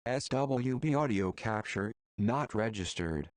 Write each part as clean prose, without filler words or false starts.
SWB audio capture, not registered.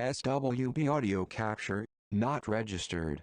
SWB audio capture, not registered.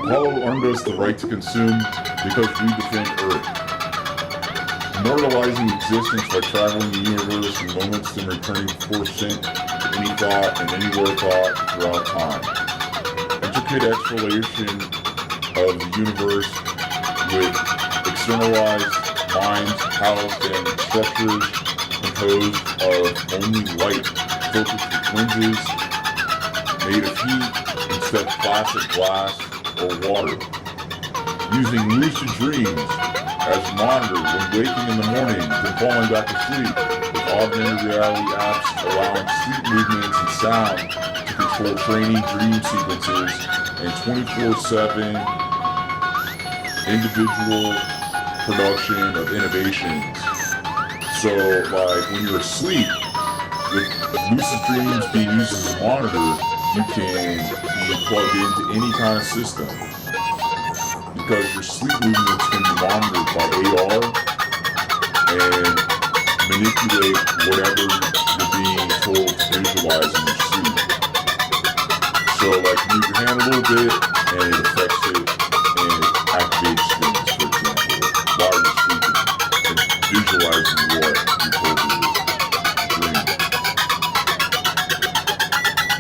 Apollo earned us the right to consume because we defend Earth. Immortalizing existence by traveling the universe in moments then returning before sent to any thought and anywhere thought throughout time. Intricate exploration of the universe with externalized minds housed in structures composed of only light, focused with lenses made of heat instead of plastic, glass, or water. Using lucid dreams as a monitor when waking in the morning, then falling back to sleep, with augmented reality apps allowing sleep movements and sound to control training dream sequences and 24/7 individual production of innovations. So, like, when you're asleep, with lucid dreams being used as a monitor, you can be plugged into any kind of system. Because your sleep movements can be monitored by AR and manipulate whatever you're being told to visualize in your sleep. So, like, move your hand a little bit, and it affects it, and it activates things, for example, while you're sleeping, and visualizing what you told you to dream.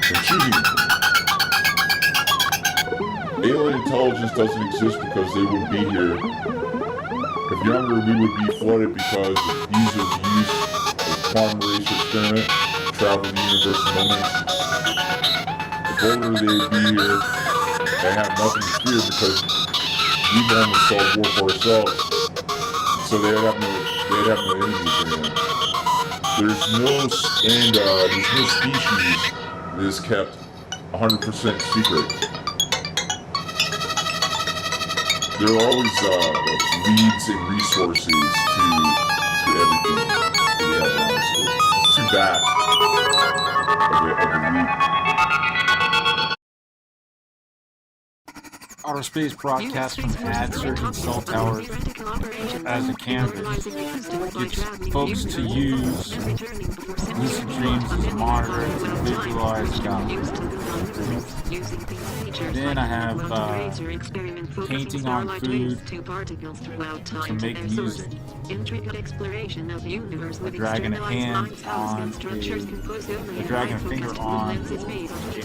And choosing. Alien intelligence doesn't exist because they wouldn't be here. If younger, we would be flooded because of ease of use of quantum race experiment, travel the universe in moments. If older, they'd be here and have nothing to fear because we've only solved war for ourselves. So they'd have no enemies in them. There's no species that is kept 100% secret. There are always leads and resources to everything that we have on this. It's too vast of a lead. Outer Space broadcast from Ad Surgeon Cell Tower as a canvas gets folks to use lucid dreams as a monitor to visualize God. Then I have painting on food to make music. Dragging a hand on dragging a finger on the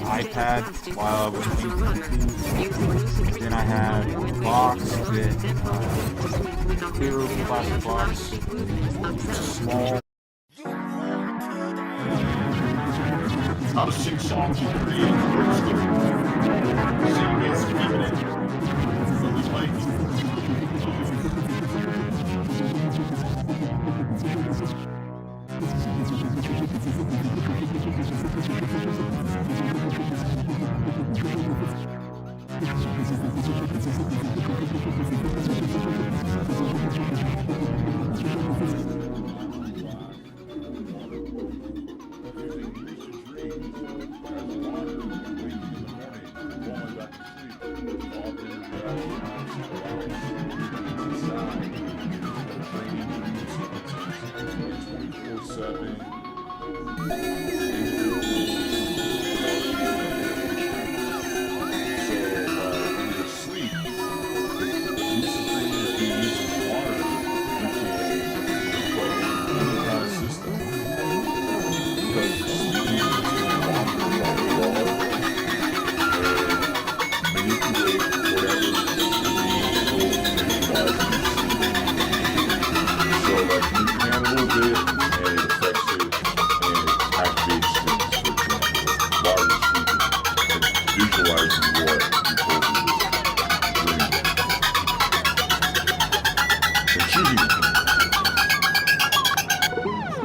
iPad while I was painting food. Then I have a box that clear plastic box, small. How to sing songs you create sing is feminine. So we like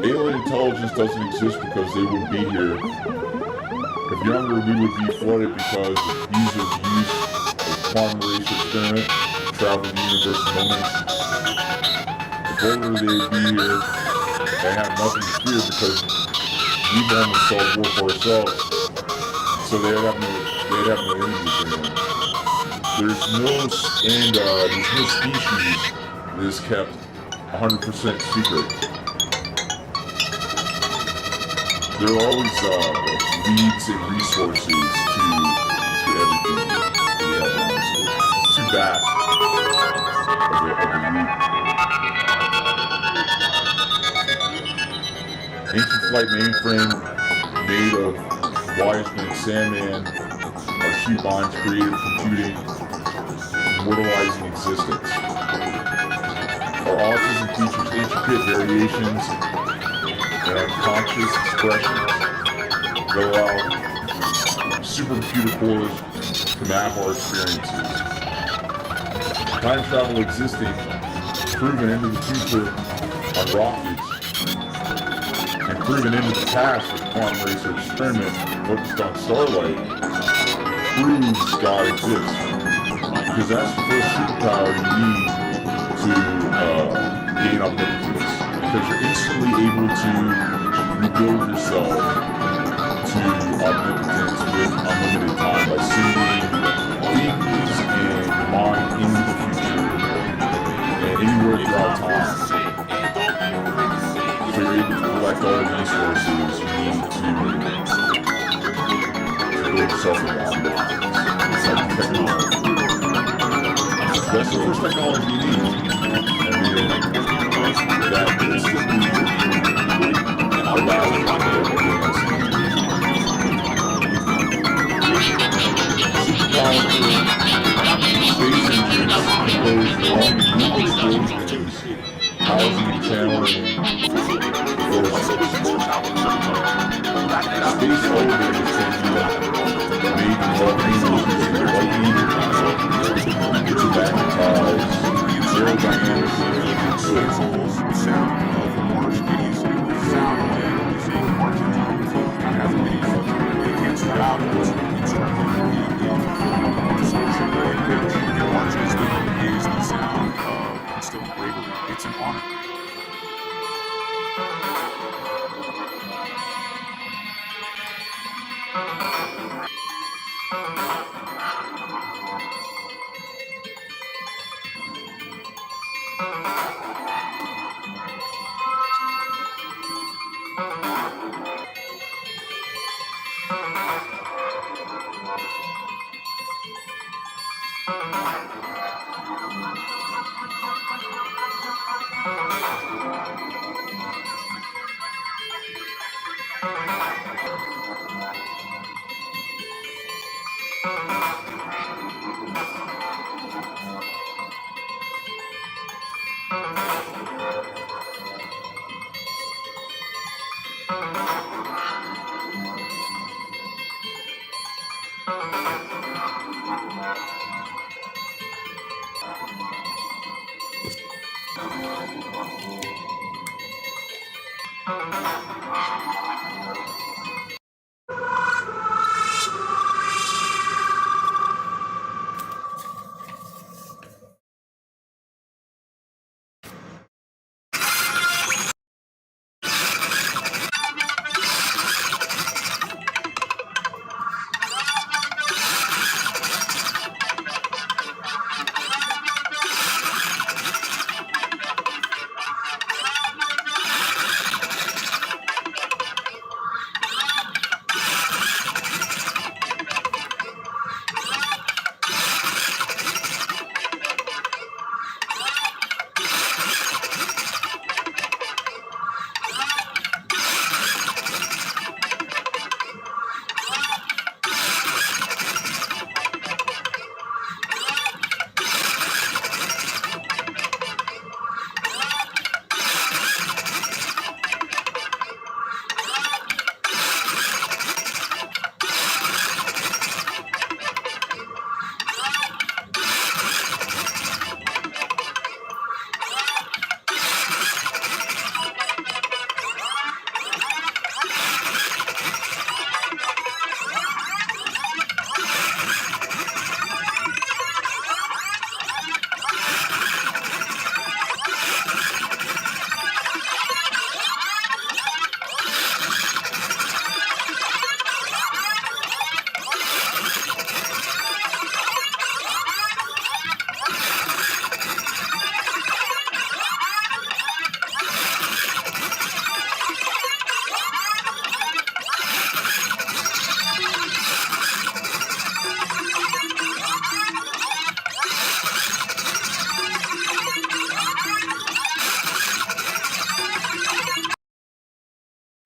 Alien intelligence doesn't exist because they wouldn't be here. If younger, we would be flooded because of ease of use of quantum race experiment, travel the universe in moments. If older, they'd be here and have nothing to fear because we've only solved war for ourselves. So they'd have no enemies in them. There's no species that is kept 100% secret. There are always leads and resources to everything that we have on this. It's too vast of a lead. Ancient flight mainframe made of Wiseman and Sandman are two bonds created computing, immortalizing existence. Our autism features intricate variations and unconscious expressions that allow supercomputer cores to map our experiences. Time travel existing, proven into the future on rockets, and proven into the past with quantum racer experiment focused on starlight, proves God exists. Because that's the first superpower you need to gain omnipotence. Because you're instantly able to rebuild yourself to omnipotence with unlimited time by sending things and your mind into the future and anywhere throughout time. So you're able to collect all the resources you need to build yourself with omnipotence. It's like technology. That's the first technology you need. And then that instantly allows you to get everything else you need. Powerful space engines goes along with new explosions, housing and channeling forces. Space elevators can be made in volcanoes using lightning, which are magnetized, aerodynamically Samples, sound infomorph videos, sound waves, marking out, kind of videos, you can't start out with instructing your marches to use the sound of still bravery. It's an honor.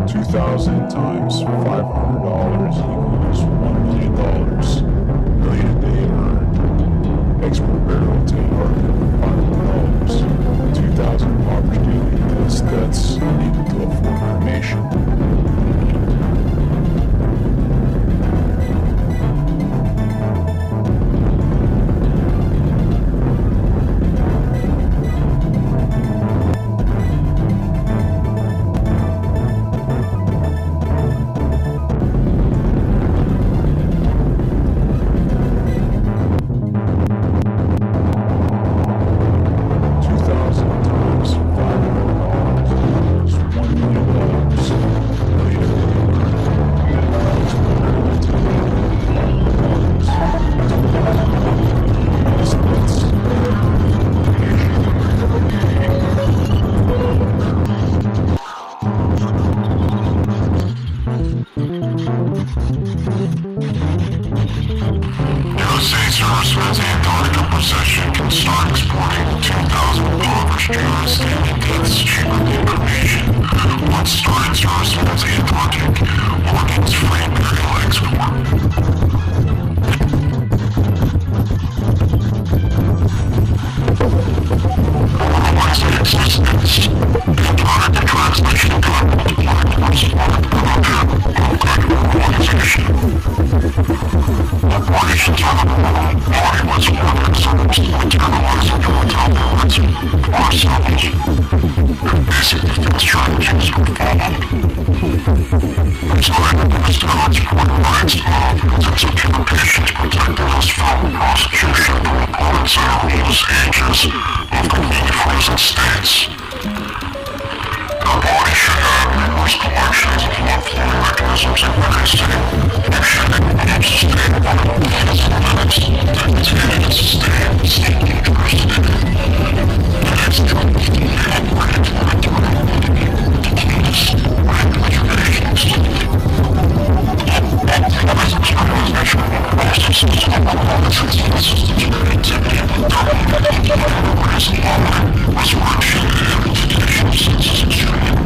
$2,000 times $500 equals $1 million. Million a day earned. Export barrel to Antarctica for $500. 2,000 poverty daily. That's equal to a full cremation. devastating deaths cheaper than cremation. Once started service towards the Antarctic, organs free imperial export. Otherwise the existence, the Antarctic translation time multiplied towards the organization. Operations are the normal, body-less work and circumstance analyzing the metabolites or samples. Basic defense strategies were followed. Design and investigates for the rights of and executive patients protected us from prosecution for opponents and rules ages of completely frozen states. Our body should have numerous collections of blood flow mechanisms in producing, functioning, and sustaining biological elements that contain and sustain distinct diversity. It is completely operated for internal decades and preservations. Optimizing sterilization of processes of components and systems creativity with documented memories allowing resurrection and visitation of senses extreme,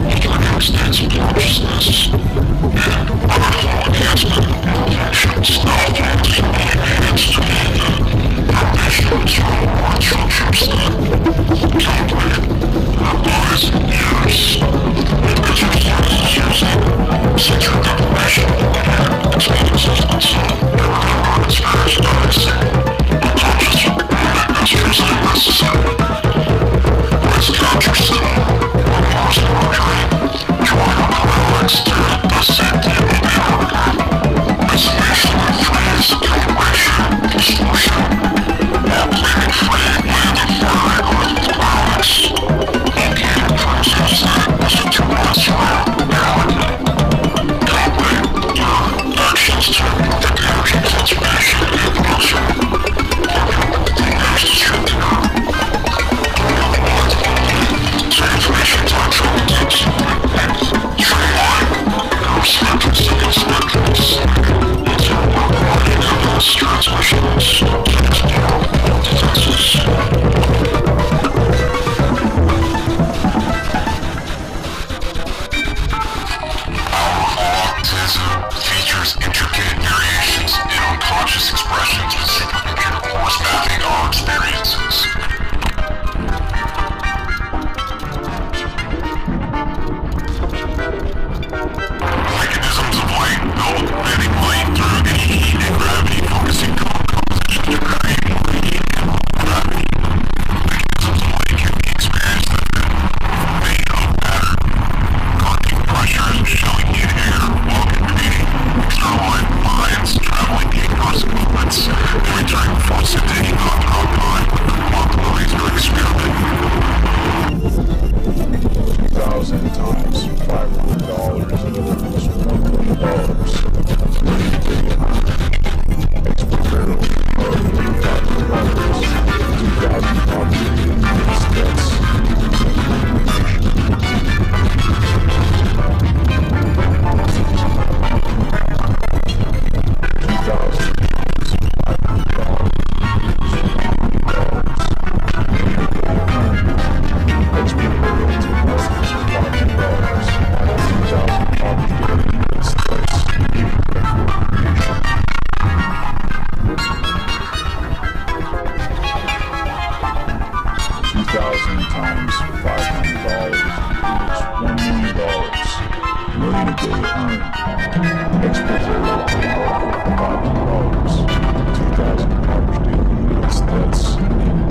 altering states of consciousness, and other flow enhancement interventions that ultimately aids to the foundations for reward structures that calculate our bodies in years with exercises using sensory deprivation and expanded systems of neural experience unconscious industries are necessary. Waste capture still, on Mars and Mercury, join our colleagues to the safety of the Earth. Isolation and freeze, calibration, distortion, while bleeding free land and fire Earth with clouds. Located process that was to surround reality. Actions to improve the energy conservation and production. There's the strength in her. Transformations are transients. Streamline. Our spectrums to the spectrums. Into our body evidence transmissions. Explore multitexes. Features intricate variations in unconscious expressions with supercomputer cores mapping our experiences. Mechanisms of light built emitting light through any heat and gravity focusing composition to create more heat and more gravity. Mechanisms of light can be experienced that are made of matter, collecting pressures, showing in air while competing. Starlight lines traveling across movements and returning force into any compound time with the possibilities of experiment. 2,000 times $500 equals $1 million. Export barrel of $500. 2,000 populated units, that's 2,000 times $500 equals $1 million. Million a day earned. Export barrel of $500. 2,000 average daily units, that's needed for recreation.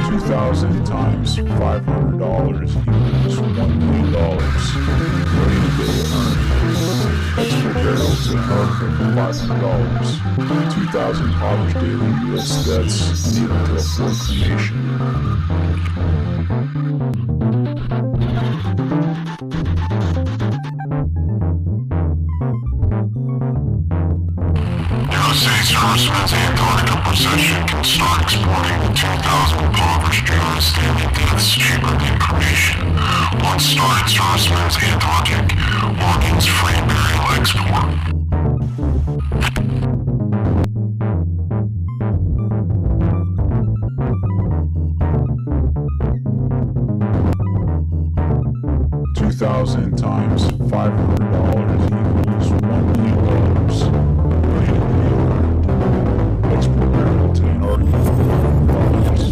2,000 times $500 equals $1 million. Million a day earned. Export barrel to Antarctica for $500. 2,000 average daily US deaths needed to afford cremation. USA Servicemen's Antarctica procession can start exporting the 2,000 impoverished journalists daily deaths cheaper than cremation. Once started, Servicemen's Antarctic organs free burial export. $2,000 times $500 equals $1 million. Export barrel to Antarctica. Profits,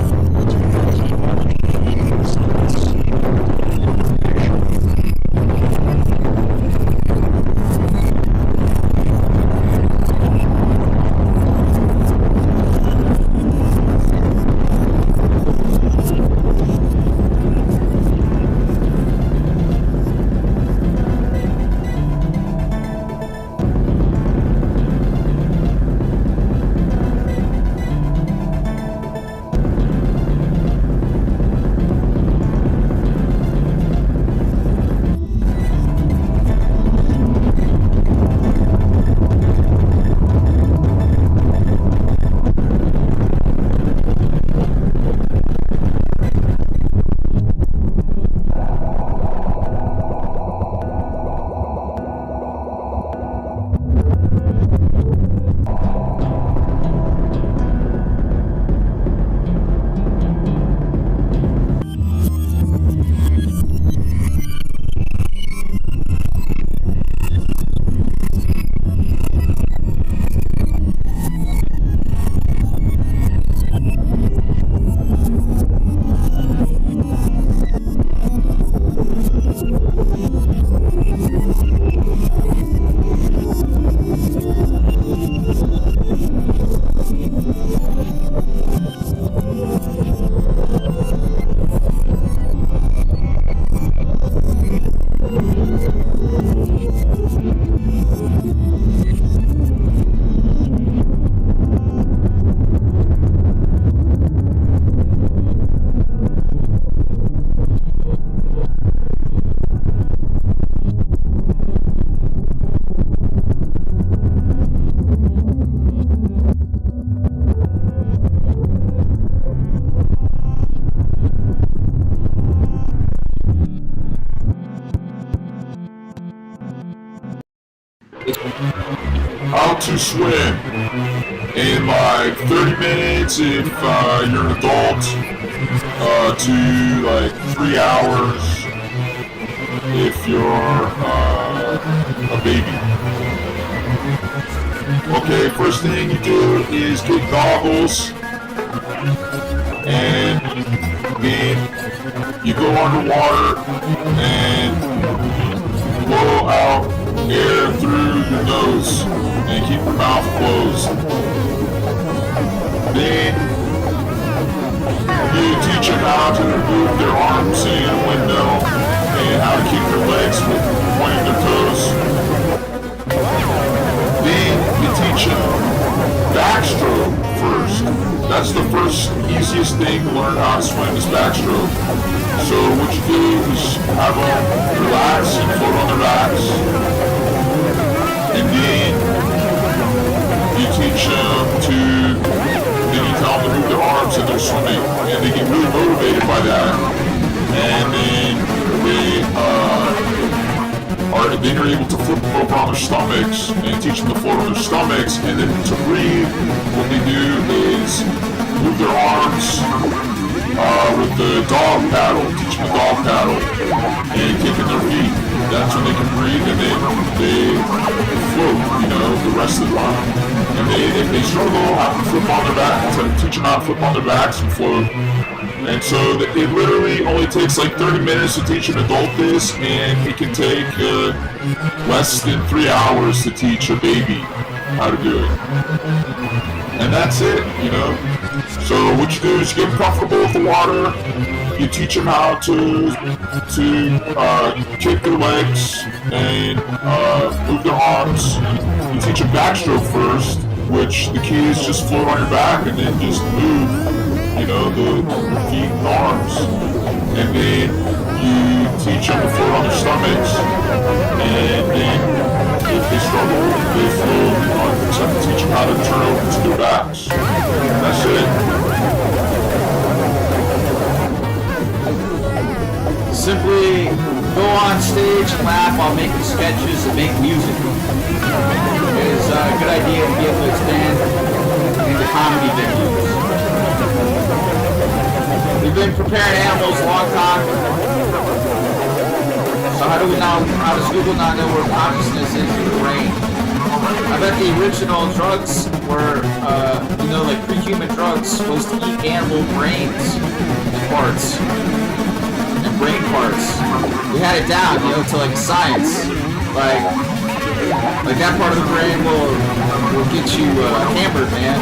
how to swim in like 30 minutes if you're an adult, to like 3 hours if you're a baby. Okay, first thing you do is get goggles, and then you go underwater and blow out air through your nose and keep your mouth closed. Then you teach them how to move their arms in a windmill and how to keep their legs pointing their toes. Then you teach them backstroke first. That's the first easiest thing to learn how to swim is backstroke. So what you do is have them relax and float on their backs. And then you teach them then you tell them to move their arms and they're swimming. And they get really motivated by that. And then you're able to flip them over on their stomachs and teach them to float on their stomachs. And then to breathe, what they do is move their arms with the dog paddle, teach them the dog paddle, and kicking their feet. That's when they can breathe, and then they float, the rest of the time. And if they struggle, have to flip on their back, teach them how to flip on their backs and float. And so it literally only takes like 30 minutes to teach an adult this, and it can take less than 3 hours to teach a baby how to do it. And that's it, So what you do is you get them comfortable with the water, you teach them how to kick their legs and move their arms. You teach them backstroke first, which the key is just float on your back and then just move, the feet and arms. And then you teach them to float on their stomachs, and then if they struggle, they float, you just have to teach them how to turn over to their backs. That's it. Simply go on stage and laugh while making sketches and make music. It is a good idea to be able to expand into comedy venues. We've been preparing animals a long time. So how does Google not know where consciousness is in the brain? I bet the original drugs were, like pre-human drugs was to eat animal brains and parts. And brain parts. We had it down, to like science. Like that part of the brain will get you hammered, man.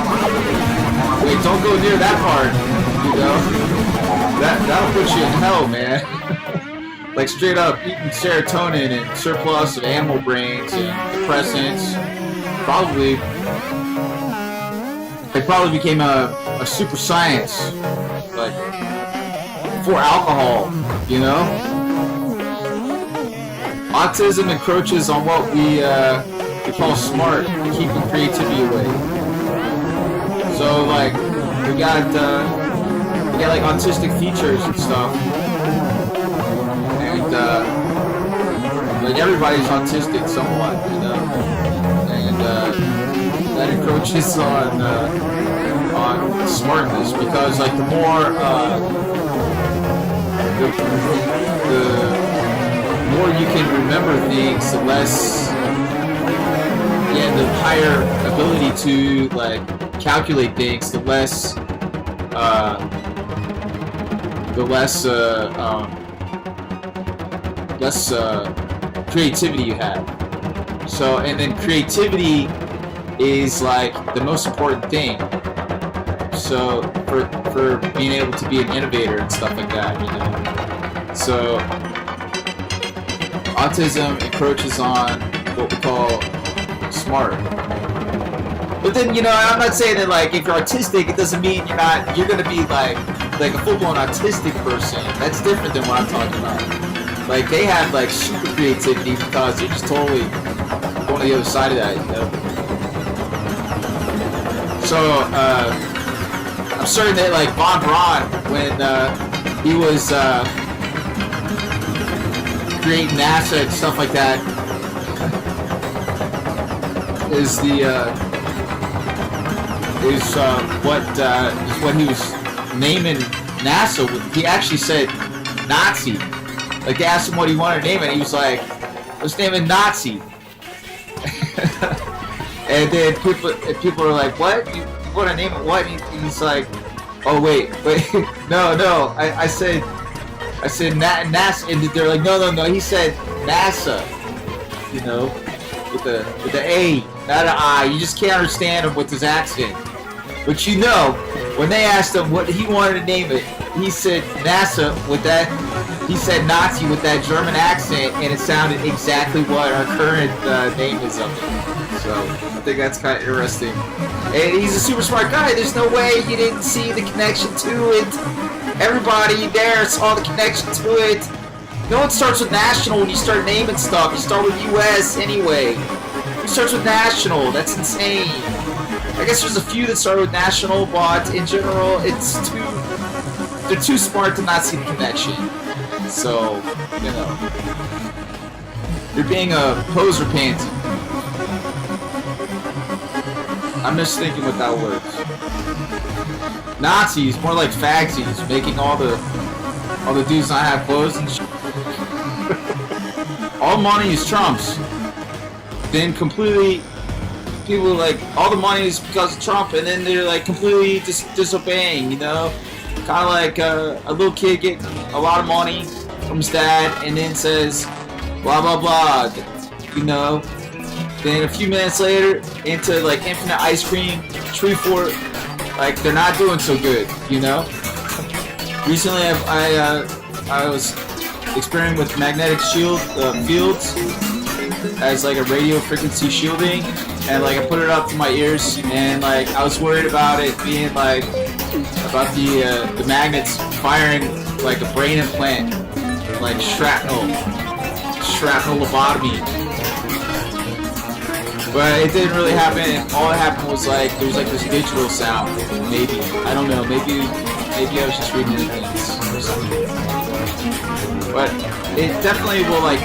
Wait, don't go near that part, That'll put you in hell, man. Like straight up eating serotonin and surplus of animal brains and depressants. It probably became a super science, like for alcohol, Autism encroaches on what we call smart, keeping creativity away. So like we got like autistic features and stuff. Like everybody's autistic somewhat, and that encroaches on smartness because like the more you can remember things, the less, the higher ability to like calculate things, the less creativity you have. So, and then creativity is like the most important thing. So, for being able to be an innovator and stuff like that, So, autism encroaches on what we call smart. But then, I'm not saying that like if you're autistic, it doesn't mean you're gonna be like a full-blown autistic person. That's different than what I'm talking about. Like they have like super creativity because they're just totally going to the other side of that, So I'm certain that like Von Braun, when he was creating NASA and stuff like that, is what he was naming NASA with. He actually said Nazi. Like they asked him what he wanted to name it, and he was like, let's name it Nazi. And then people are like, what? You want to name it what? And he's like, oh wait, no, I said NASA, and they're like, no, he said NASA, with the A, not an I. You just can't understand him with his accent. But when they asked him what he wanted to name it, he said NASA with that. He said Nazi with that German accent, and it sounded exactly what our current name is of it. So I think that's kind of interesting. And he's a super smart guy. There's no way you didn't see the connection to it. Everybody there saw the connection to it. No one starts with national when you start naming stuff. You start with US anyway. It starts with national. That's insane. I guess there's a few that start with national, but in general, they're too smart to not see the connection. So, you're being a poser pansy. I'm just thinking without words. Nazis, more like fagsies, making all the dudes not have clothes and shit. All money is Trump's. Then completely, people are like, all the money is because of Trump, and then they're like completely disobeying, Kind of like a little kid getting a lot of money from his dad, and then says, blah blah blah, Then a few minutes later, into like infinite ice cream, tree fort, like they're not doing so good, Recently, I was experimenting with magnetic fields as like a radio frequency shielding, and like I put it up to my ears, and like I was worried about it being like about the magnets firing like a brain implant, like shrapnel lobotomy. But it didn't really happen. All that happened was like there's like this digital sound. Maybe, I don't know. Maybe I was just reading the things or something. But it definitely will like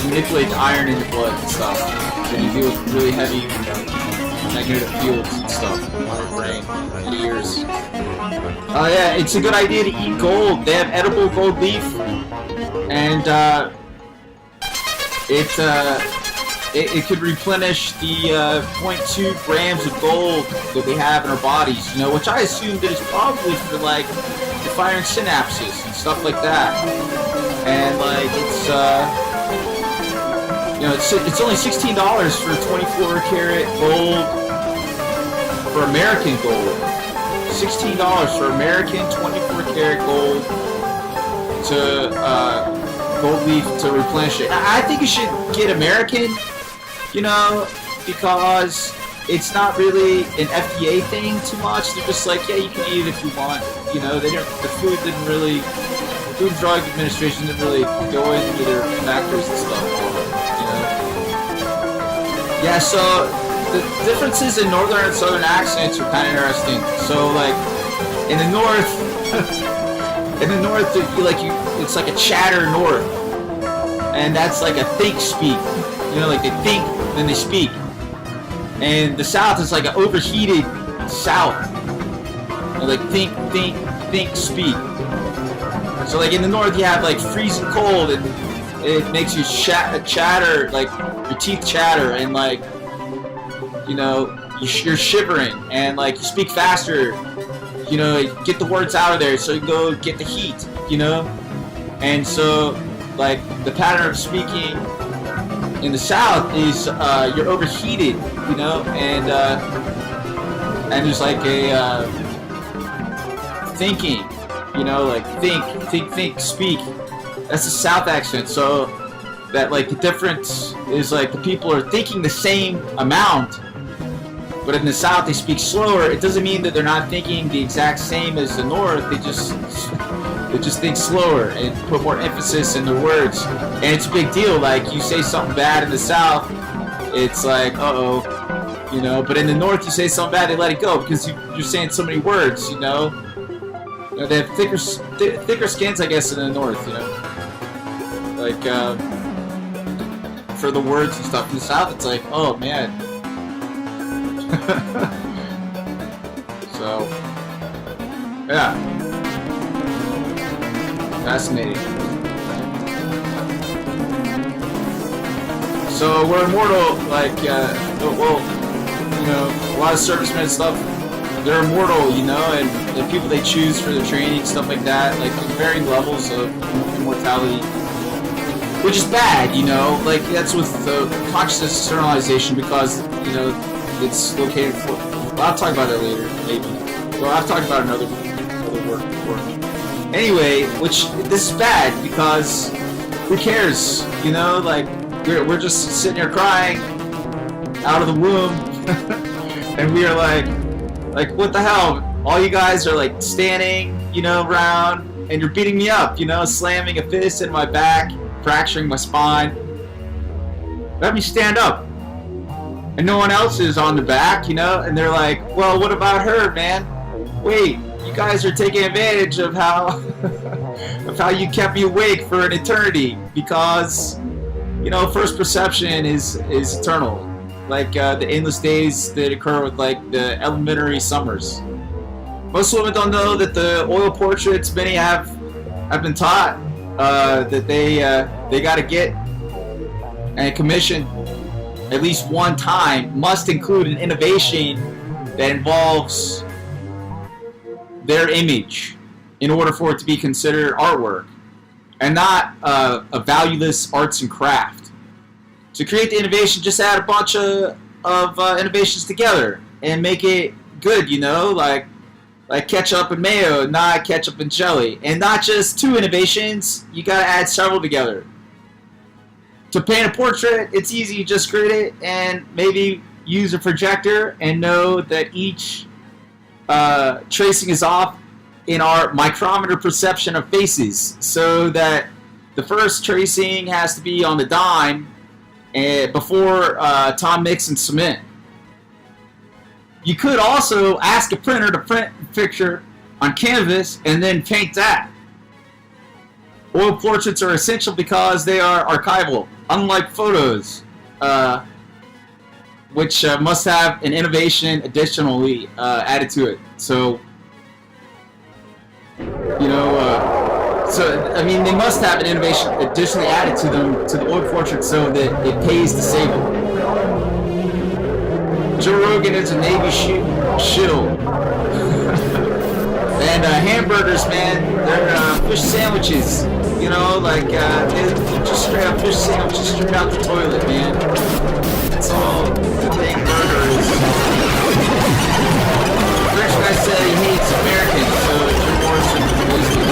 manipulate the iron in your blood and stuff. When you deal with really heavy magnetic fields and stuff on your brain and ears. Yeah, it's a good idea to eat gold. They have edible gold leaf, and it could replenish the 0.2 grams of gold that they have in our bodies. You know, which I assume that is probably for like the firing synapses and stuff like that. And like it's you know, it's only $16 for 24 karat gold for American gold. $16 for American 24 karat gold to gold leaf to replenish it. I think you should get American, you know, because it's not really an FDA thing too much. They're just like, yeah, you can eat it if you want. You know, they don't. The Food and Drug Administration didn't really go into their factories and stuff. You know. Yeah. So the differences in northern and southern accents are kind of interesting. So like in the north, it's like a chatter north, and that's like a think speak. You know, like they think, then they speak. And the south is like an overheated south. You know, like think, speak. So like in the north you have like freezing cold, and it makes you chatter, like your teeth chatter, and like, you know, you're shivering, and like you speak faster. You know, get the words out of there so you can go get the heat, you know? And so, like, the pattern of speaking in the South is you're overheated, you know? And there's like a thinking, you know, like think, speak. That's the South accent. So that, like, the difference is, like, the people are thinking the same amount, but in the South they speak slower. It doesn't mean that they're not thinking the exact same as the North. They just think slower and put more emphasis in their words. And it's a big deal. Like, you say something bad in the South, it's like, uh-oh, you know. But in the North, you say something bad, they let it go because you're saying so many words, you know. You know, they have thicker skins, I guess, in the North, you know. Like, for the words and stuff. In the South, it's like, oh, man. So, yeah, fascinating. So we're immortal, like, well, you know, a lot of servicemen and stuff, they're immortal, you know, and the people they choose for their training, stuff like that, like, varying levels of immortality, which is bad, you know, like, that's with the consciousness externalization, because, you know, it's located for. Well, I'll talk about that later, maybe. Well, I've talked about another work before. Anyway, which this is bad because who cares? You know, like we're just sitting here crying out of the womb, and we are like what the hell? All you guys are like standing, you know, around, and you're beating me up, you know, slamming a fist in my back, fracturing my spine. Let me stand up. And no one else is on the back, you know, and they're like, well, what about her, man? Wait, you guys are taking advantage of how you kept me awake for an eternity, because, you know, first perception is eternal, like the endless days that occur with like the elementary summers. Most women don't know that the oil portraits many have been taught that they got to get and commission at least one time must include an innovation that involves their image in order for it to be considered artwork, and not a valueless arts and craft. To create the innovation, just add a bunch of innovations together and make it good, you know, like ketchup and mayo, not ketchup and jelly. And not just two innovations, you gotta add several together. To paint a portrait, it's easy. You just grid it and maybe use a projector and know that each tracing is off in our micrometer perception of faces, so that the first tracing has to be on the dime, and before Tom Mix and cement. You could also ask a printer to print a picture on canvas and then paint that. Oil portraits are essential because they are archival, unlike photos, which must have an innovation additionally added to it. So, you know, they must have an innovation additionally added to them, to the oil portrait, so that it pays to save them. Joe Rogan is a Navy shill. And hamburgers, man, they're fish sandwiches. You know, like, they're just straight up fish sandwiches straight out the toilet, man. That's all the thing burger is. French guy said he hates Americans, so Jim Morrison released it.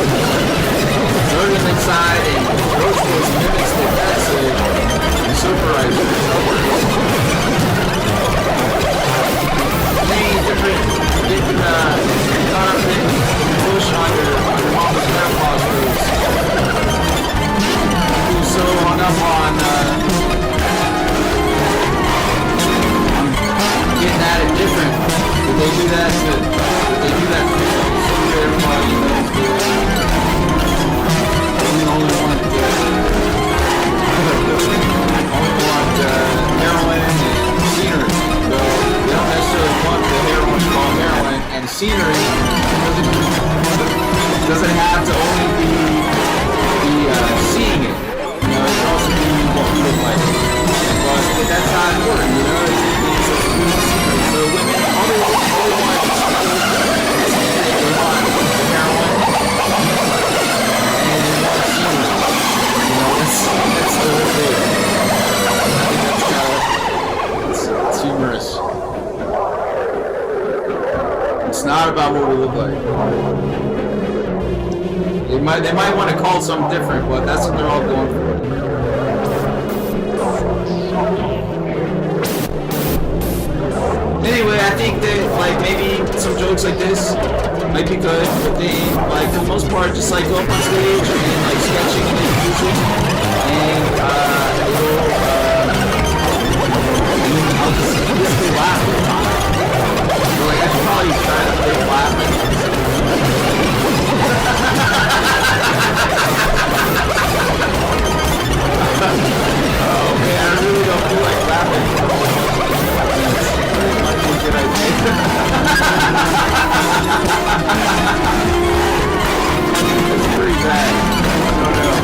Throw them inside and roast those mimics that that's a superizer. Many different caught up in bush on your mama's grandpa's roots. Who's so hung up on getting at it different. Did they do that to everybody knows the only want heroin and scenery. So they don't necessarily want the heroin called heroin, and scenery doesn't have to only be seeing it. You know, it can also be what we look like. But that's not important, you know. So women, all they want is they want the heroin and they want scenery. You know, that's the whole thing. I think it's humorous. It's not about what we look like. They might want to call something different, but that's what they're all going for. Anyway, I think that like maybe some jokes like this might be good, but they like for the most part just like go up on stage and like sketching and then music, and I'll just basically laugh all the time. So like I should probably try to make laugh. Oh man, I really don't feel like laughing. That might be a good idea. It's pretty bad. I don't know.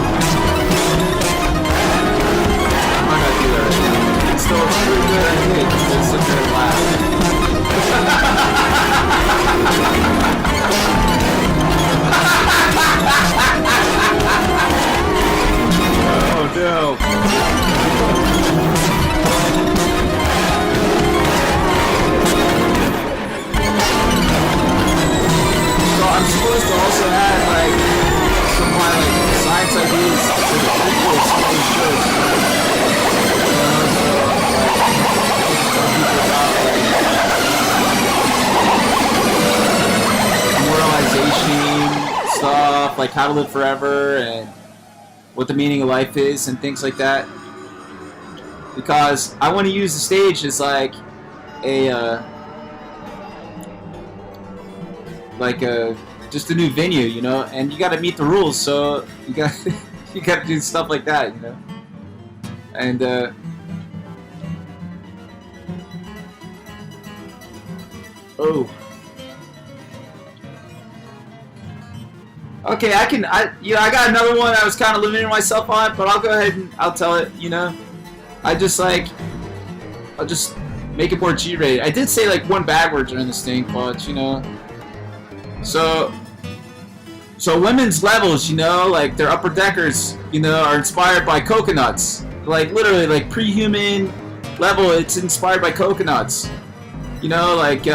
I might not do that right now. It's still a pretty good idea. Just sit there and laugh. Oh no. So I'm supposed to also add like some like science ideas to the prequel of some of these shows. Moralization stuff, like how to live forever and what the meaning of life is and things like that, because I want to use the stage as like just a new venue, you know, and you got to meet the rules, so you got to do stuff like that, you know, and okay, I got another one I was kind of limiting myself on, but I'll go ahead and I'll tell it, you know. I'll just make it more G-rated. I did say like one bad word during this thing, but, you know. So women's levels, you know, like their upper deckers, you know, are inspired by coconuts. Like literally, like pre-human level, it's inspired by coconuts. You know, like,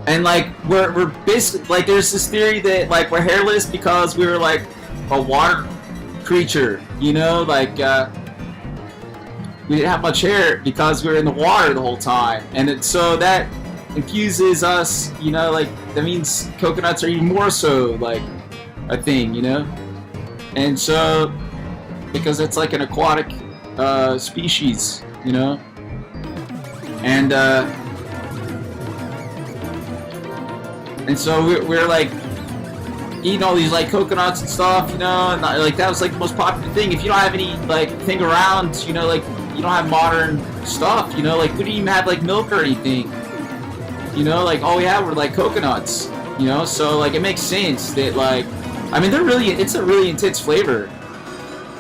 and like we're basically like there's this theory that like we're hairless because we were like a water creature, you know, like we didn't have much hair because we were in the water the whole time, and so that infuses us, you know, like that means coconuts are even more so like a thing, you know, and so because it's like an aquatic species, you know. And so we're like eating all these like coconuts and stuff, you know, and like that was like the most popular thing. If you don't have any like thing around, you know, like you don't have modern stuff, you know, like we didn't even have like milk or anything, you know, like all we had were like coconuts, you know. So like it makes sense that like, I mean, it's a really intense flavor.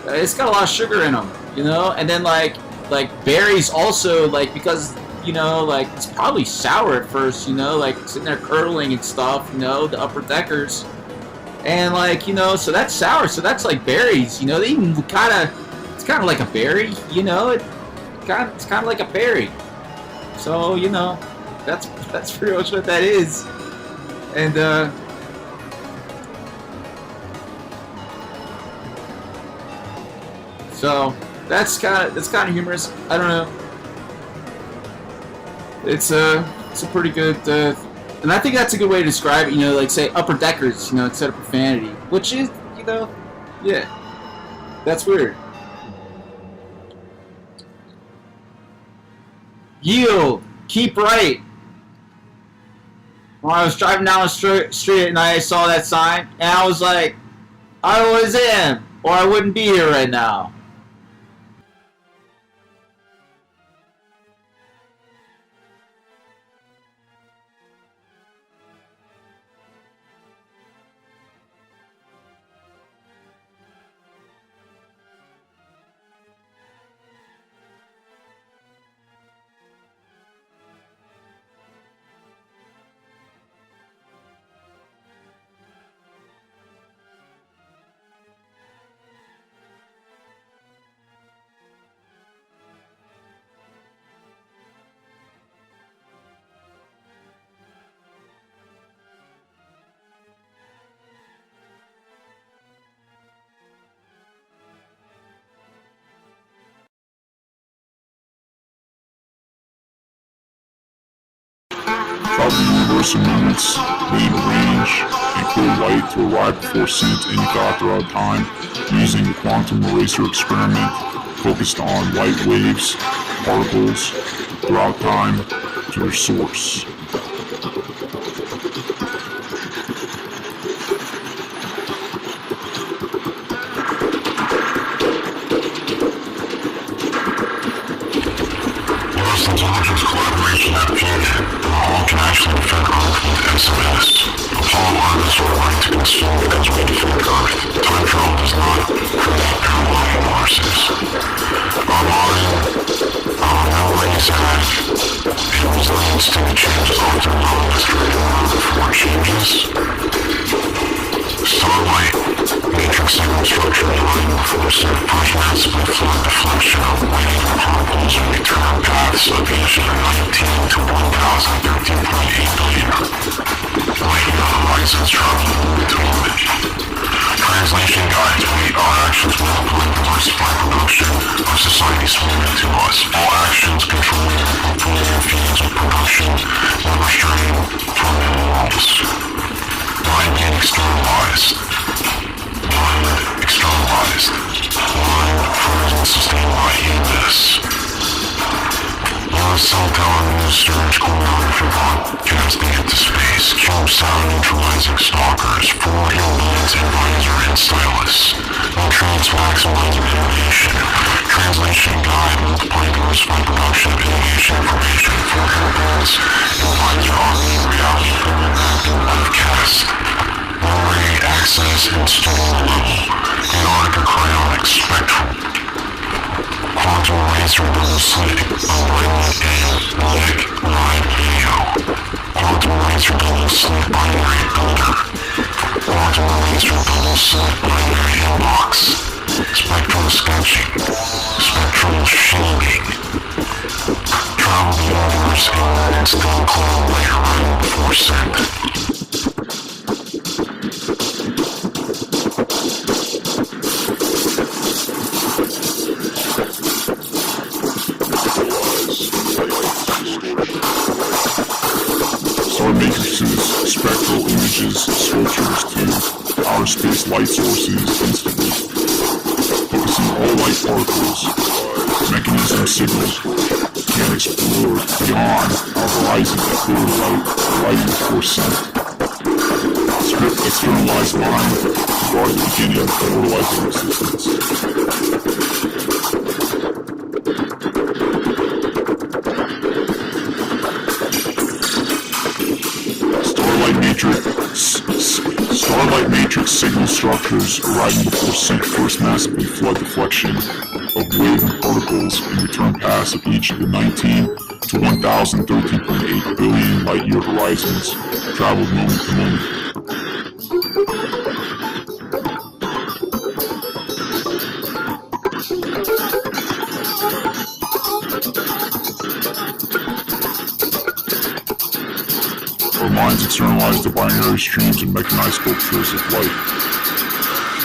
It's got a lot of sugar in them, you know. And then like berries also, like, because, you know, like it's probably sour at first, you know, like sitting there curdling and stuff, you know, the upper deckers. And like, you know, so that's sour, so that's like berries, you know. They even it's kind of like a berry, you know. It's kind of like a berry. So, you know, that's pretty much what that is. And so that's kind of humorous. I don't know. It's a pretty good. And I think that's a good way to describe it, you know, like say upper deckers, you know, instead of profanity, which is, you know, yeah, that's weird. Yield, keep right. When I was driving down the street at night, I saw that sign, and I was like, I was in, or I wouldn't be here right now. Travel the universe in moments, within range, and clear light to arrive before sent any thought throughout time, using the quantum eraser experiment focused on light waves, particles, throughout time, to their source. Intelligence collaboration at fusion, and all can actually affect Earth with SMS. Apollo artists are right to consume because we defend Earth. Time travel does not create parallel universes. Our memories have a resilience to the changes often known as creating room before changes. Starlight, matrix segment structure aligning before set, push massively flood deflection of wave and particles and return paths of each of 19 to 1,013.8 billion light-year horizons traveling in between. Translation guides weight our actions multiply and diversify production of society's submitted to us. All actions controlling and portfolio feeds of production never strain from the walls. Mind being externalized. Mind externalized. Mind frozen sustained by this. Cell tower news storage choreography broadcasting into space. Cube sound neutralizing stalkers. 4 hillbillies advisor and stylist. Nutrients maximizing innovation. Translation guide multiply diversify production of innovation information. 4 hillbillies advisor army reality improvement mapping life cast. Memory access and studio level. Antarctica cryonic spectrum. Quantum laser double slit, alignment and leg 9 video. Quantum laser double slit binary builder. Quantum laser double slit binary inbox. Spectral sketching. Spectral shading. Travel the universe in moments to include later running before send. Star matrices, spectral images, sculptures to outer space light sources instantly. Focus encompassing all light particles, mechanism signals can explore beyond our horizon that clear light before scent. Script externalized mind guard the beginning of immortalizing existence. Starlight matrix signal structures arriving before sync first massively flood deflection of wave and particles in return pass of each of the 19 to 1013.8 billion light-year horizons traveled moment to moment. Our minds externalize the binary streams and mechanized sculptures of light.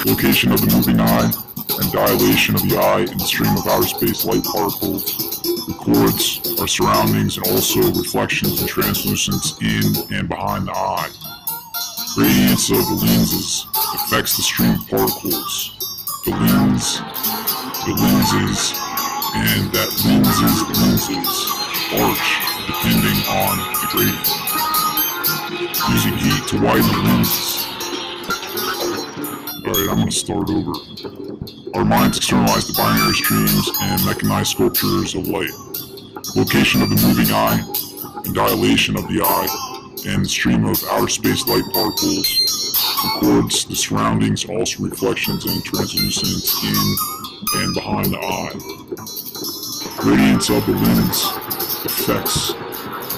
Location of the moving eye and dilation of the eye in the stream of outer space light particles records our surroundings and also reflections and translucence in and behind the eye. Radiance of the lenses affects the stream of particles. The lenses, and that lenses arch depending on the gradient. Using heat to widen the lenses. Alright, I'm going to start over. Our minds externalize the binary streams and mechanized sculptures of light. Location of the moving eye and dilation of the eye and the stream of outer space light particles records the surroundings, also reflections and translucence in and behind the eye. Radiance of the lens affects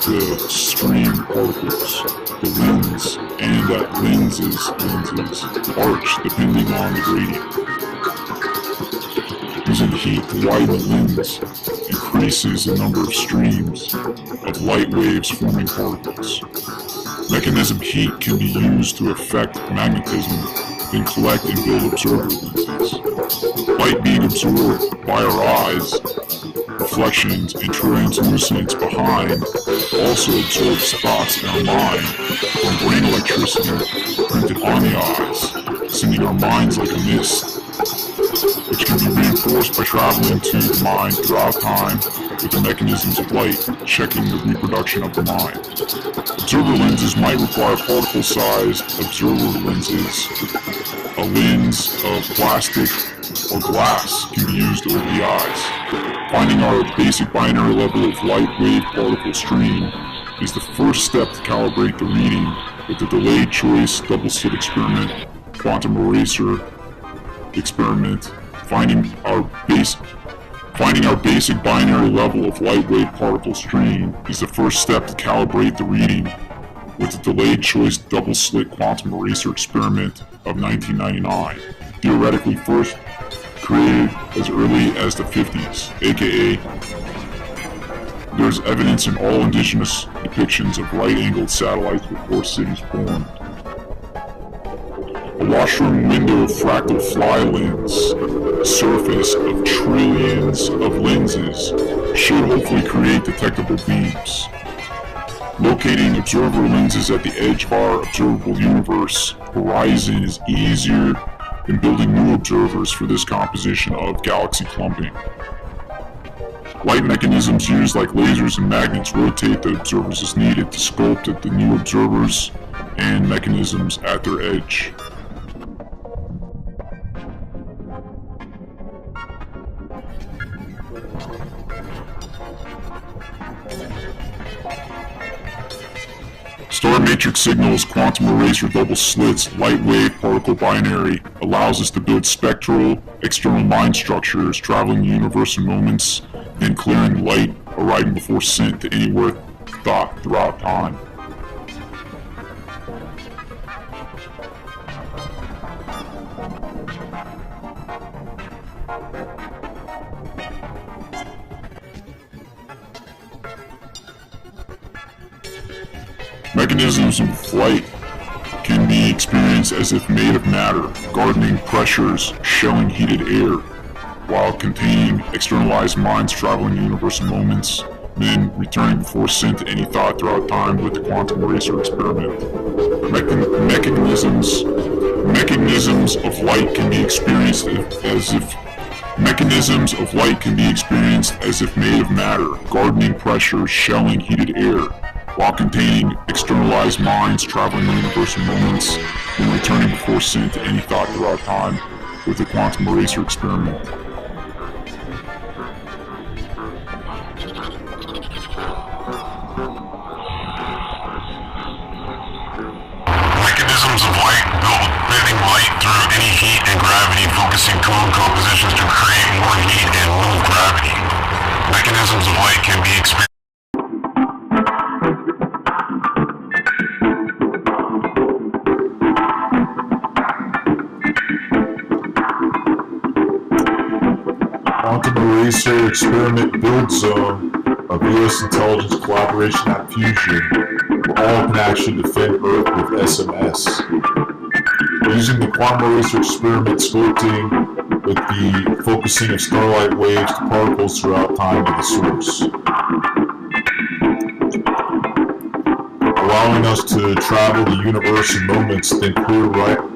the stream particles. The lens and that lenses arch depending on the gradient. Using heat to widen the lens increases the number of streams of light waves forming particles. Mechanism heat can be used to affect magnetism, then collect and build observer lenses. Light being absorbed by our eyes, reflections and translucence behind also absorb spots in our mind from brain electricity printed on the eyes, sending our minds like a mist, which can be reinforced by traveling to the mind throughout time with the mechanisms of light, checking the reproduction of the mind. Observer lenses might require particle-sized observer lenses. A lens of plastic or glass can be used over the eyes. Finding our basic binary level of light wave particle stream is the first step to calibrate the reading with the delayed choice double slit experiment, quantum eraser experiment. Finding our basic binary level of light wave particle stream is the first step to calibrate the reading with the delayed choice double slit quantum eraser experiment of 1999, theoretically first created as early as the 50s, aka there's evidence in all indigenous depictions of right-angled satellites before cities formed. A washroom window fractal fly lens, surface of trillions of lenses, should hopefully create detectable beams. Locating observer lenses at the edge of our observable universe horizon is easier than building new observers for this composition of galaxy clumping. Light mechanisms used like lasers and magnets rotate the observers as needed to sculpt at the new observers and mechanisms at their edge. Star matrix signals, quantum eraser double slits, light wave particle binary allows us to build spectral external mind structures traveling the universe in moments, then clearing light arriving before scent to anywhere thought throughout time. Mechanisms of flight can be experienced as if made of matter, gardening pressures, shelling heated air, while containing externalized minds traveling the universe in moments, then returning before scent to any thought throughout time with the quantum eraser experiment. Mechanisms of light can be experienced as if Mechanisms of light can be experienced as if made of matter, gardening pressures, shelling heated air, while containing externalized minds traveling the universe in moments and returning before sent to any thought throughout time with the quantum eraser experiment. Mechanisms of light build bending light through any heat and gravity, focusing cone compositions to create more heat and move gravity. Mechanisms of light can be experienced. Quantum Eraser Experiment Build Zone of U.S. Intelligence Collaboration at Fusion, where all can actually defend Earth with SMS. Using the Quantum Eraser Experiment sculpting with the focusing of starlight waves to particles throughout time to the source, allowing us to travel the universe in moments, then clear right